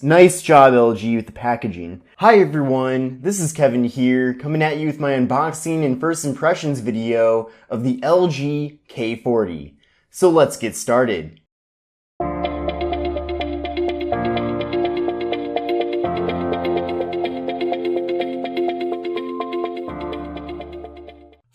Nice job, LG, with the packaging. Hi everyone, this is Kevin here, coming at you with my unboxing and first impressions video of the LG K40. So let's get started.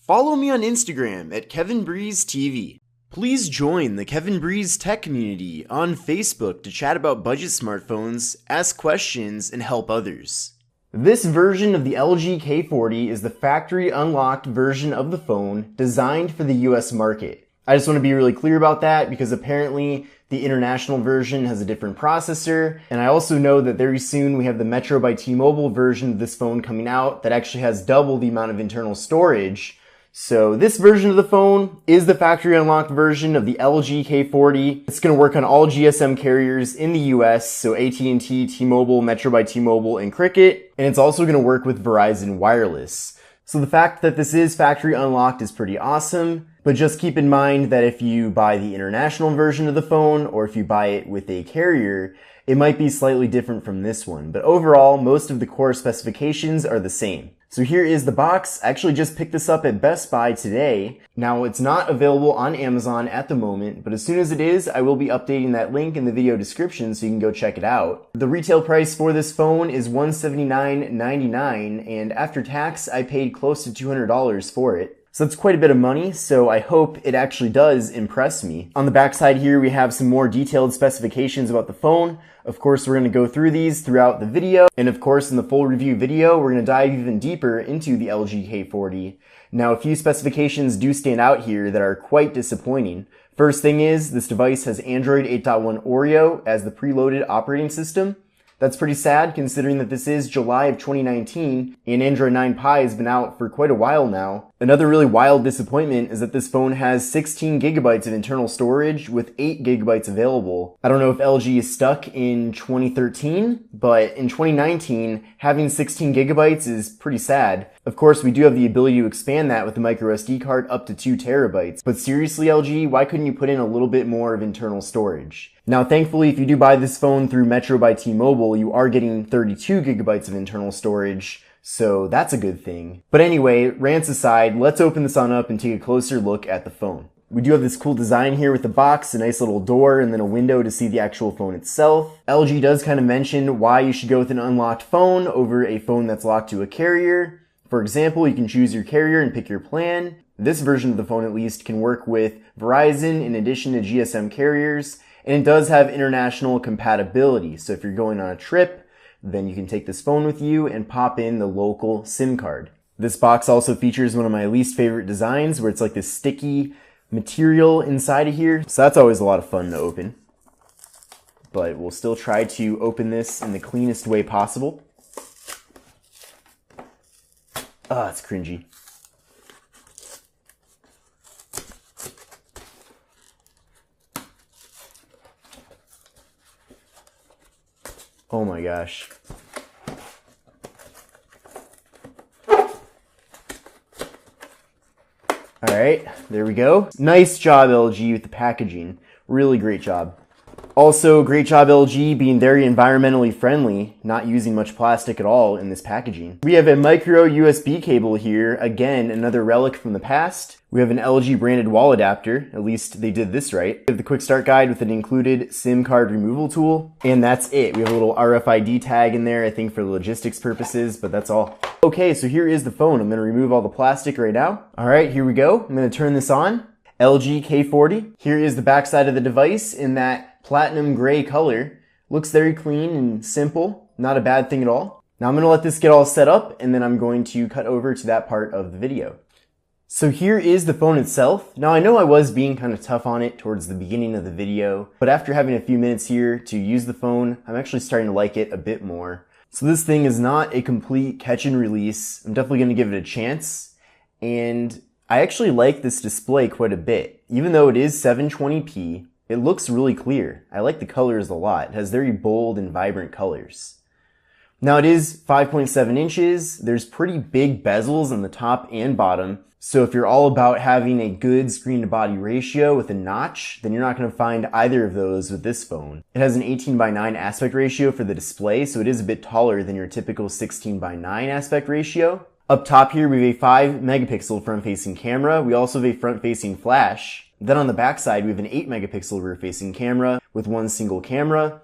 Follow me on Instagram at KevinBreezeTV. Please join the Kevin Breeze Tech community on Facebook to chat about budget smartphones, ask questions, and help others. This version of the LG K40 is the factory unlocked version of the phone designed for the US market. I just want to be really clear about that because apparently the international version has a different processor, and I also know that very soon we have the Metro by T-Mobile version of this phone coming out that actually has double the amount of internal storage. So this version of the phone is the factory unlocked version of the LG K40. It's going to work on all GSM carriers in the US, so AT&T, T-Mobile, Metro by T-Mobile, and Cricket. And it's also going to work with Verizon Wireless. So the fact that this is factory unlocked is pretty awesome, but just keep in mind that if you buy the international version of the phone, or if you buy it with a carrier, it might be slightly different from this one. But overall, most of the core specifications are the same. So here is the box. I actually just picked this up at Best Buy today. Now it's not available on Amazon at the moment, but as soon as it is, I will be updating that link in the video description so you can go check it out. The retail price for this phone is $179.99, and after tax, I paid close to $200 for it. So that's quite a bit of money, so I hope it actually does impress me. On the back side here, we have some more detailed specifications about the phone. Of course, we're going to go through these throughout the video. And of course, in the full review video, we're going to dive even deeper into the LG K40. Now, a few specifications do stand out here that are quite disappointing. First thing is, this device has Android 8.1 Oreo as the preloaded operating system. That's pretty sad considering that this is July of 2019 and Android 9 Pie has been out for quite a while now. Another really wild disappointment is that this phone has 16 gigabytes of internal storage with 8 gigabytes available. I don't know if LG is stuck in 2013, but in 2019, having 16 gigabytes is pretty sad. Of course, we do have the ability to expand that with the micro SD card up to 2 terabytes. But seriously, LG, why couldn't you put in a little bit more of internal storage? Now, thankfully, if you do buy this phone through Metro by T-Mobile, you are getting 32 gigabytes of internal storage, so that's a good thing. But anyway, rants aside, let's open this on up and take a closer look at the phone. We do have this cool design here with the box, a nice little door, and then a window to see the actual phone itself. LG does kind of mention why you should go with an unlocked phone over a phone that's locked to a carrier. For example, you can choose your carrier and pick your plan. This version of the phone, at least, can work with Verizon in addition to GSM carriers. And it does have international compatibility. So if you're going on a trip, then you can take this phone with you and pop in the local SIM card. This box also features one of my least favorite designs where it's like this sticky material inside of here. So that's always a lot of fun to open. But we'll still try to open this in the cleanest way possible. Ah, it's cringy. Oh my gosh. Alright, there we go. Nice job, LG, with the packaging. Really great job. Also, great job, LG, being very environmentally friendly, not using much plastic at all in this packaging. We have a micro USB cable here, again, another relic from the past. We have an LG branded wall adapter, at least they did this right. We have the quick start guide with an included SIM card removal tool, and that's it. We have a little RFID tag in there, I think for logistics purposes, but that's all. Okay, so here is the phone. I'm gonna remove all the plastic right now. All right, here we go. I'm gonna turn this on. LG K40. Here is the backside of the device in that platinum gray color. Looks very clean and simple. Not a bad thing at all. Now I'm going to let this get all set up and then I'm going to cut over to that part of the video. So here is the phone itself. Now I know I was being kind of tough on it towards the beginning of the video, but after having a few minutes here to use the phone, I'm actually starting to like it a bit more. So this thing is not a complete catch and release. I'm definitely going to give it a chance. And I actually like this display quite a bit. Even though it is 720p, it looks really clear. I like the colors a lot. It has very bold and vibrant colors. Now it is 5.7 inches. There's pretty big bezels on the top and bottom. So if you're all about having a good screen to body ratio with a notch, then you're not going to find either of those with this phone. It has an 18:9 aspect ratio for the display, so it is a bit taller than your typical 16:9 aspect ratio. Up top here, we have a 5 megapixel front-facing camera. We also have a front-facing flash. Then on the back side, we have an 8 megapixel rear-facing camera with one single camera.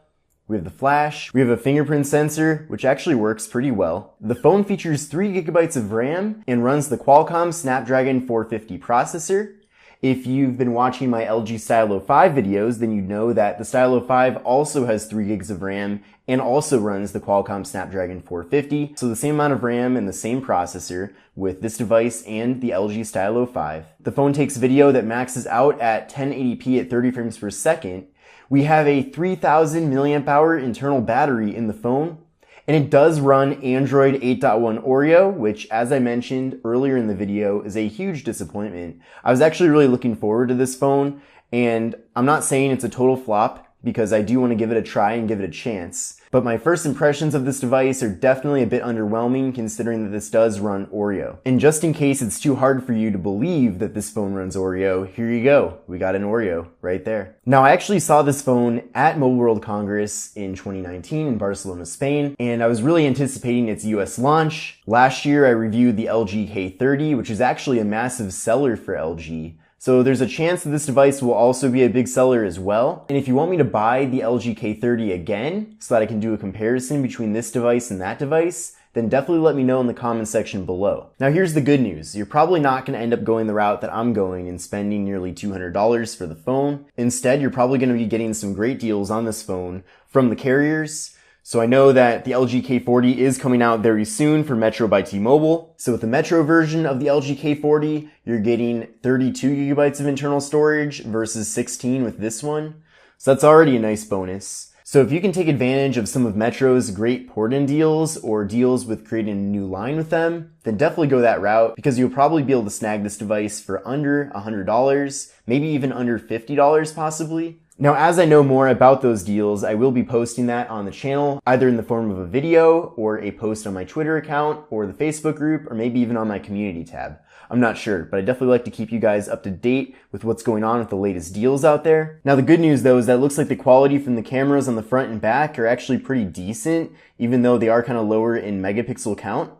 We have the flash, we have a fingerprint sensor, which actually works pretty well. The phone features 3 gigabytes of RAM and runs the Qualcomm Snapdragon 450 processor. If you've been watching my LG Stylo 5 videos, then you know that the Stylo 5 also has 3 gigs of RAM and also runs the Qualcomm Snapdragon 450. So the same amount of RAM and the same processor with this device and the LG Stylo 5. The phone takes video that maxes out at 1080p at 30 frames per second. We have a 3000 milliamp hour internal battery in the phone, and it does run Android 8.1 Oreo, which, as I mentioned earlier in the video, is a huge disappointment. I was actually really looking forward to this phone, and I'm not saying it's a total flop, because I do want to give it a try and give it a chance. But my first impressions of this device are definitely a bit underwhelming considering that this does run Oreo. And just in case it's too hard for you to believe that this phone runs Oreo, here you go. We got an Oreo right there. Now I actually saw this phone at Mobile World Congress in 2019 in Barcelona, Spain, and I was really anticipating its US launch. Last year I reviewed the LG K40, which is actually a massive seller for LG. So there's a chance that this device will also be a big seller as well. And if you want me to buy the LG K30 again so that I can do a comparison between this device and that device, then definitely let me know in the comment section below. Now here's the good news. You're probably not going to end up going the route that I'm going and spending nearly $200 for the phone. Instead, you're probably going to be getting some great deals on this phone from the carriers. So I know that the LG K40 is coming out very soon for Metro by T-Mobile. So with the Metro version of the LG K40, you're getting 32 gigabytes of internal storage versus 16 with this one. So that's already a nice bonus. So if you can take advantage of some of Metro's great port-in deals or deals with creating a new line with them, then definitely go that route because you'll probably be able to snag this device for under $100, maybe even under $50 possibly. Now, as I know more about those deals, I will be posting that on the channel, either in the form of a video or a post on my Twitter account or the Facebook group, or maybe even on my community tab. I'm not sure, but I definitely like to keep you guys up to date with what's going on with the latest deals out there. Now, the good news though is that it looks like the quality from the cameras on the front and back are actually pretty decent, even though they are kind of lower in megapixel count.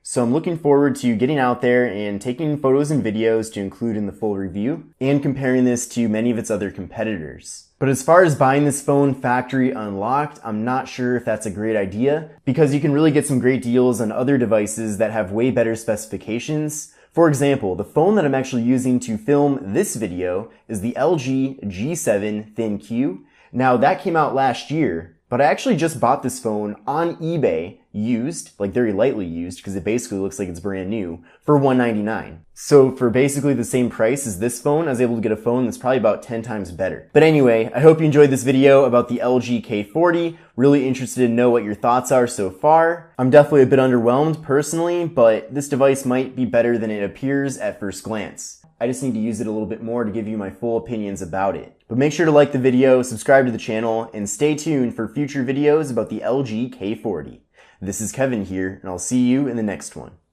So I'm looking forward to getting out there and taking photos and videos to include in the full review and comparing this to many of its other competitors. But as far as buying this phone factory unlocked, I'm not sure if that's a great idea because you can really get some great deals on other devices that have way better specifications. For example, the phone that I'm actually using to film this video is the LG G7 ThinQ. Now that came out last year, but I actually just bought this phone on eBay used, like very lightly used, because it basically looks like it's brand new, for $199. So for basically the same price as this phone, I was able to get a phone that's probably about 10 times better. But anyway, I hope you enjoyed this video about the LG K40. Really interested to know what your thoughts are so far. I'm definitely a bit underwhelmed personally, but this device might be better than it appears at first glance. I just need to use it a little bit more to give you my full opinions about it. But make sure to like the video, subscribe to the channel, and stay tuned for future videos about the LG K40. This is Kevin here, and I'll see you in the next one.